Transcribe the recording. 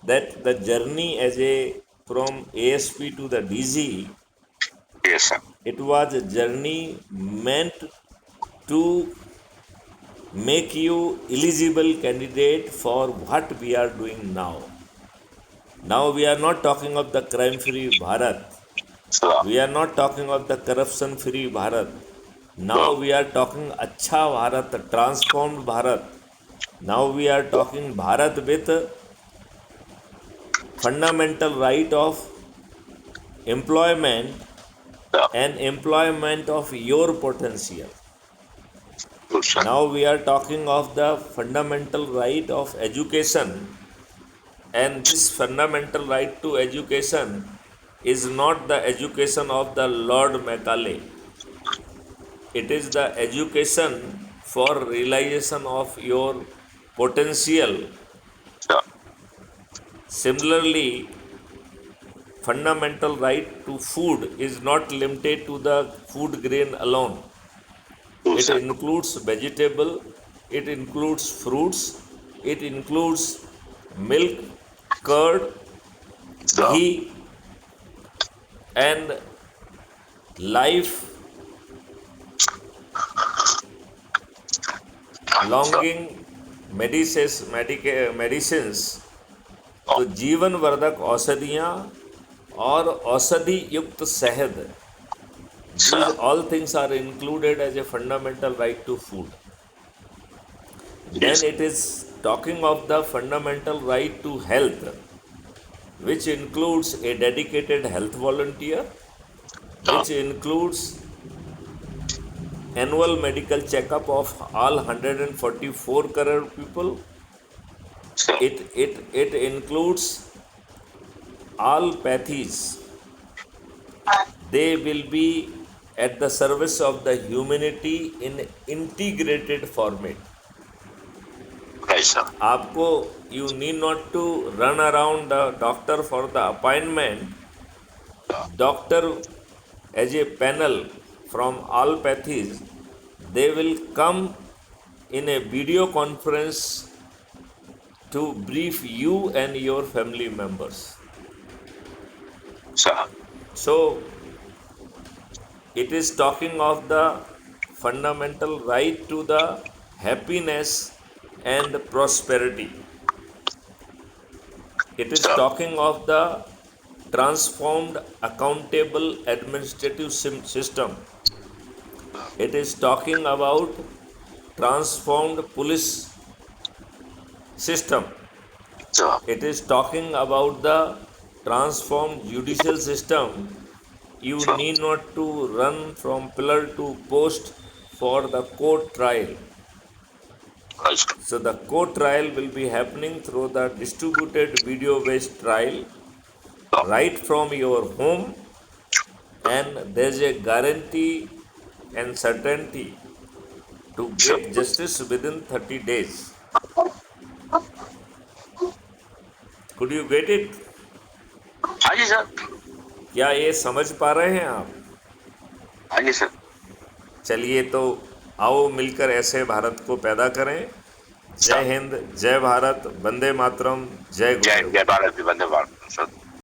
that the journey as a from ASP to the DG, Yes, sir. it was a journey meant to make you eligible candidate for what we are doing now. Now we are not talking of the crime-free Bharat. Sir. We are not talking of the corruption-free Bharat. Now Sir. we are talking Acha Bharat, transformed Bharat. Now we are talking Bharat with fundamental right of employment Sir. and employment of your potential. Good, sir. Now we are talking of the fundamental right of education, and this fundamental right to education is not the education of the Lord Macaulay. It is the education for realization of your potential. Sir. Similarly, fundamental right to food is not limited to the food grain alone. Good, It sir. includes vegetable, it includes fruits, it includes milk, curd, Sir. ghee, and life Sir. longing medicines, तो जीवन वर्धक औषधियाँ और औषधि युक्त शहद, these all things are included as a fundamental right to food. Then Yes. it is talking of the fundamental right to health, which includes a dedicated health volunteer, which includes annual medical checkup of all 144 crore people. Sir. It includes all pathies. They will be at the service of the humanity in integrated format. Right, sir. आपको you need not to run around the doctor for the appointment. Doctor as a panel from all pathies, they will come in a video conference to brief you and your family members. Sir. So it is talking of the fundamental right to the happiness and prosperity. It is Sir. talking of the transformed accountable administrative system. It is talking about transformed police system. Sir. It is talking about the transformed judicial system. You Sir. need not to run from pillar to post for the court trial. Right, sir. So the court trial will be happening through the distributed video-based trial right from your home, and there's a guarantee and certainty to get justice within 30 days. Could you get it? हाँ जी sir. क्या ये समझ पा रहे हैं आप? हाँ जी sir. चलिए तो आओ मिलकर ऐसे भारत को पैदा करें. जय हिंद, जय भारत, वंदे मातरम, जय जय गुरु. जय भारत, वंदे भारत सर.